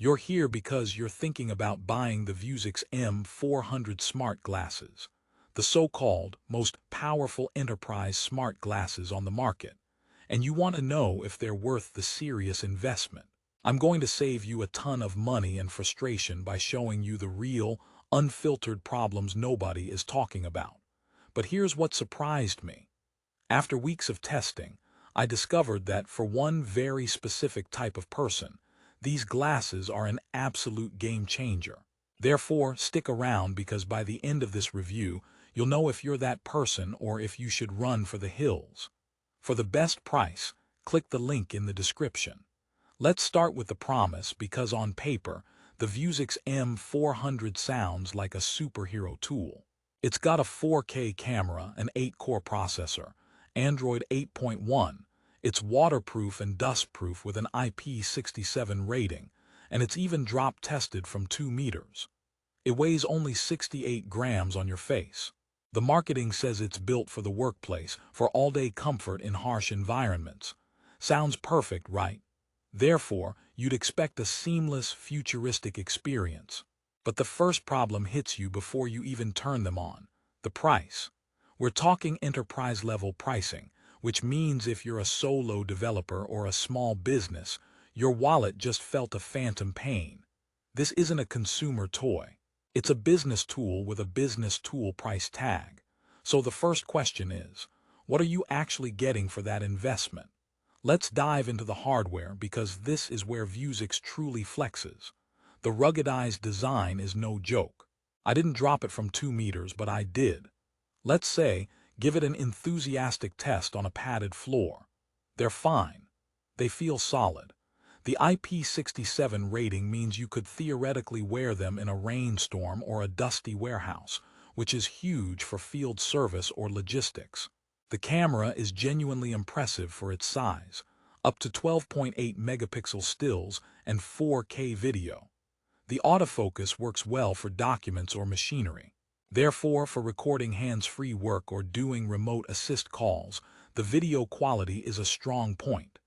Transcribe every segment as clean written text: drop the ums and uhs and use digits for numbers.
You're here because you're thinking about buying the Vuzix M400 smart glasses, the so-called most powerful enterprise smart glasses on the market, and you want to know if they're worth the serious investment. I'm going to save you a ton of money and frustration by showing you the real, unfiltered problems nobody is talking about. But here's what surprised me. After weeks of testing, I discovered that for one very specific type of person, these glasses are an absolute game changer. Therefore, stick around because by the end of this review, you'll know if you're that person or if you should run for the hills. For the best price, click the link in the description. Let's start with the promise because on paper, the Vuzix M400 sounds like a superhero tool. It's got a 4K camera, an 8-core processor, Android 8.1, it's waterproof and dustproof with an IP67 rating, and it's even drop-tested from 2 meters. It weighs only 68 grams on your face. The marketing says it's built for the workplace, for all-day comfort in harsh environments. Sounds perfect, right? Therefore, you'd expect a seamless, futuristic experience. But the first problem hits you before you even turn them on: the price. We're talking enterprise-level pricing, which means if you're a solo developer or a small business, your wallet just felt a phantom pain. This isn't a consumer toy. It's a business tool with a business tool price tag. So the first question is, what are you actually getting for that investment? Let's dive into the hardware because this is where Vuzix truly flexes. The ruggedized design is no joke. I didn't drop it from 2 meters, but I did. Let's say, give it an enthusiastic test on a padded floor. They're fine. They feel solid. The IP67 rating means you could theoretically wear them in a rainstorm or a dusty warehouse, which is huge for field service or logistics. The camera is genuinely impressive for its size, up to 12.8 megapixel stills and 4K video. The autofocus works well for documents or machinery. Therefore, for recording hands-free work or doing remote assist calls, the video quality is a strong point.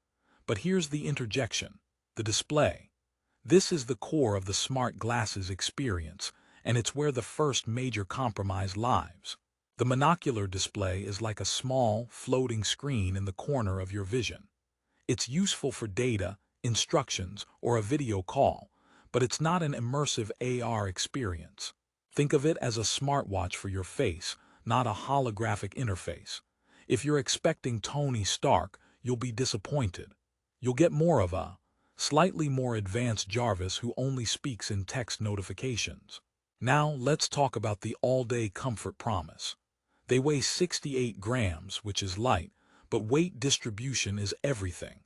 But here's the interjection: the display. This is the core of the smart glasses experience, and it's where the first major compromise lies. The monocular display is like a small, floating screen in the corner of your vision. It's useful for data, instructions, or a video call, but it's not an immersive AR experience. Think of it as a smartwatch for your face, not a holographic interface. If you're expecting Tony Stark, you'll be disappointed. You'll get more of a slightly more advanced Jarvis who only speaks in text notifications. Now, let's talk about the all-day comfort promise. They weigh 68 grams, which is light, but weight distribution is everything.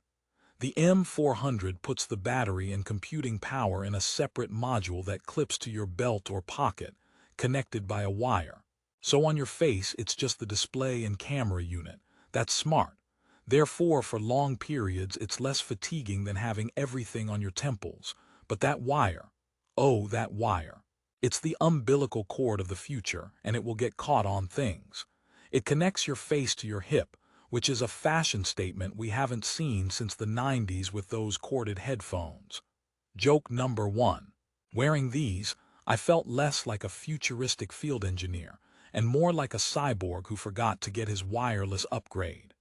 The M400 puts the battery and computing power in a separate module that clips to your belt or pocket, connected by a wire. So on your face, it's just the display and camera unit. That's smart. Therefore, for long periods, it's less fatiguing than having everything on your temples. But that wire, oh, that wire. It's the umbilical cord of the future, and it will get caught on things. It connects your face to your hip, which is a fashion statement we haven't seen since the 90s with those corded headphones. Joke number 1. Wearing these, I felt less like a futuristic field engineer and more like a cyborg who forgot to get his wireless upgrade.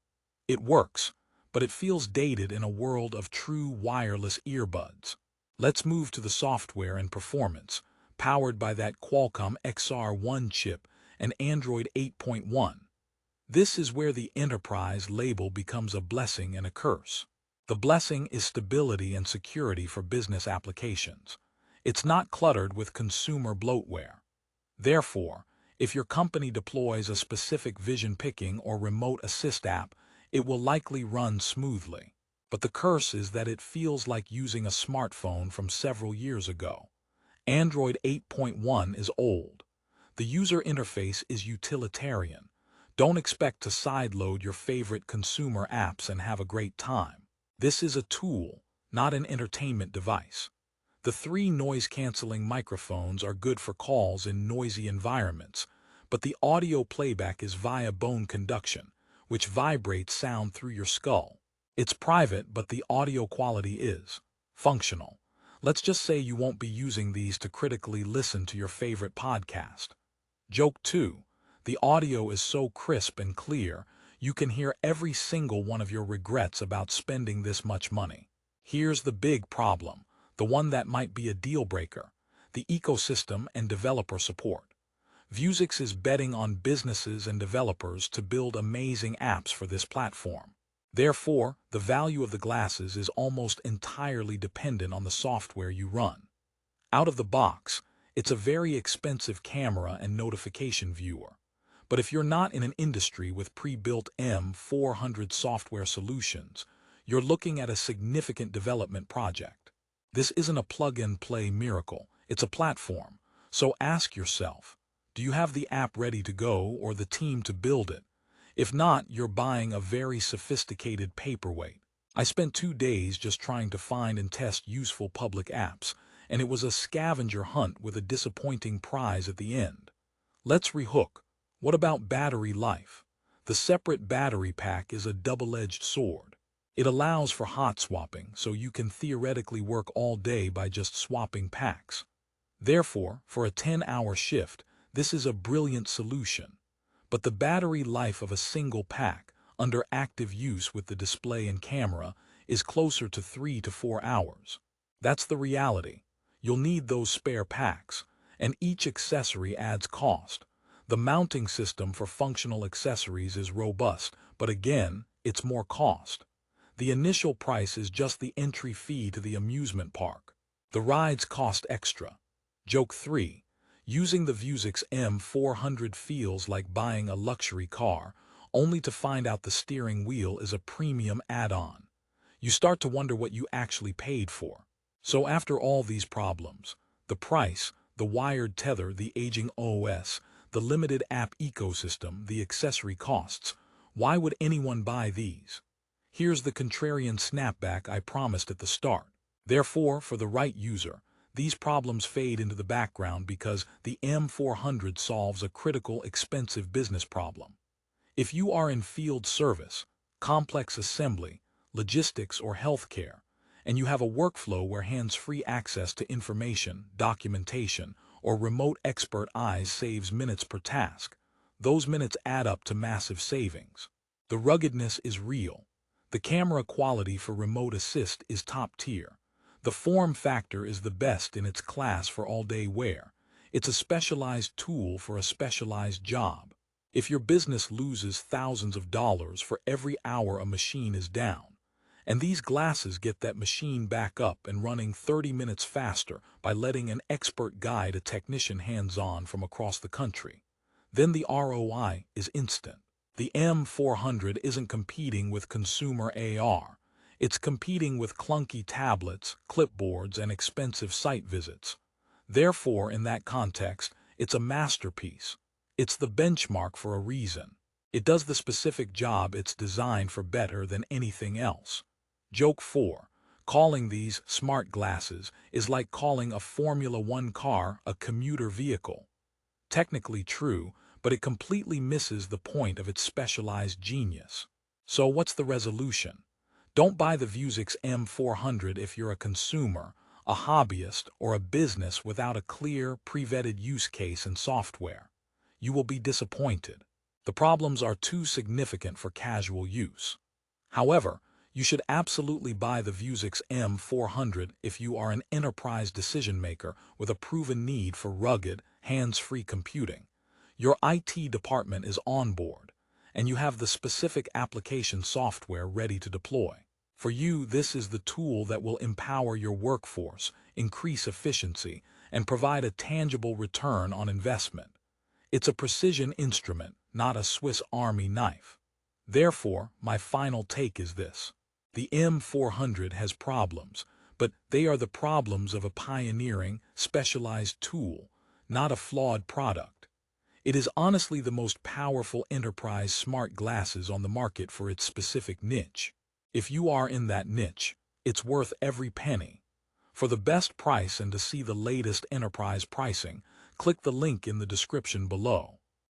It works, but it feels dated in a world of true wireless earbuds. Let's move to the software and performance, powered by that Qualcomm XR1 chip and Android 8.1. This is where the enterprise label becomes a blessing and a curse. The blessing is stability and security for business applications. It's not cluttered with consumer bloatware. Therefore, if your company deploys a specific vision picking or remote assist app, it will likely run smoothly. But the curse is that it feels like using a smartphone from several years ago. Android 8.1 is old. The user interface is utilitarian. Don't expect to sideload your favorite consumer apps and have a great time. This is a tool, not an entertainment device. The 3 noise-canceling microphones are good for calls in noisy environments, but the audio playback is via bone conduction, which vibrates sound through your skull. It's private, but the audio quality is functional. Let's just say you won't be using these to critically listen to your favorite podcast. Joke 2. The audio is so crisp and clear, you can hear every single one of your regrets about spending this much money. Here's the big problem, the one that might be a deal breaker: the ecosystem and developer support. Vuzix is betting on businesses and developers to build amazing apps for this platform. Therefore, the value of the glasses is almost entirely dependent on the software you run. Out of the box, it's a very expensive camera and notification viewer. But if you're not in an industry with pre-built M400 software solutions, you're looking at a significant development project. This isn't a plug-and-play miracle, it's a platform. So ask yourself, do you have the app ready to go or the team to build it? If not, you're buying a very sophisticated paperweight. I spent 2 days just trying to find and test useful public apps, and it was a scavenger hunt with a disappointing prize at the end. Let's rehook. What about battery life? The separate battery pack is a double-edged sword. It allows for hot swapping, so you can theoretically work all day by just swapping packs. Therefore, for a 10-hour shift, this is a brilliant solution. But the battery life of a single pack, under active use with the display and camera, is closer to 3 to 4 hours. That's the reality. You'll need those spare packs, and each accessory adds cost. The mounting system for functional accessories is robust, but again, it's more cost. The initial price is just the entry fee to the amusement park. The rides cost extra. Joke 3. Using the Vuzix M400 feels like buying a luxury car, only to find out the steering wheel is a premium add-on. You start to wonder what you actually paid for. So after all these problems, the price, the wired tether, the aging OS, the limited app ecosystem, the accessory costs, why would anyone buy these? Here's the contrarian snapback I promised at the start. Therefore, for the right user, these problems fade into the background because the M400 solves a critical, expensive business problem. If you are in field service, complex assembly, logistics, or healthcare, and you have a workflow where hands-free access to information, documentation, or remote expert eyes saves minutes per task, those minutes add up to massive savings. The ruggedness is real. The camera quality for remote assist is top tier. The form factor is the best in its class for all-day wear. It's a specialized tool for a specialized job. If your business loses thousands of dollars for every hour a machine is down, and these glasses get that machine back up and running 30 minutes faster by letting an expert guide a technician hands-on from across the country, then the ROI is instant. The M400 isn't competing with consumer AR. It's competing with clunky tablets, clipboards, and expensive site visits. Therefore, in that context, it's a masterpiece. It's the benchmark for a reason. It does the specific job it's designed for better than anything else. Joke 4. Calling these smart glasses is like calling a Formula One car a commuter vehicle. Technically true, but it completely misses the point of its specialized genius. So what's the resolution? Don't buy the Vuzix M400 if you're a consumer, a hobbyist, or a business without a clear, pre-vetted use case and software. You will be disappointed. The problems are too significant for casual use. However, you should absolutely buy the Vuzix M400 if you are an enterprise decision-maker with a proven need for rugged, hands-free computing. Your IT department is on board, and you have the specific application software ready to deploy. For you, this is the tool that will empower your workforce, increase efficiency, and provide a tangible return on investment. It's a precision instrument, not a Swiss Army knife. Therefore, my final take is this. The M400 has problems, but they are the problems of a pioneering, specialized tool, not a flawed product. It is honestly the most powerful enterprise smart glasses on the market for its specific niche. If you are in that niche, it's worth every penny. For the best price and to see the latest enterprise pricing, click the link in the description below.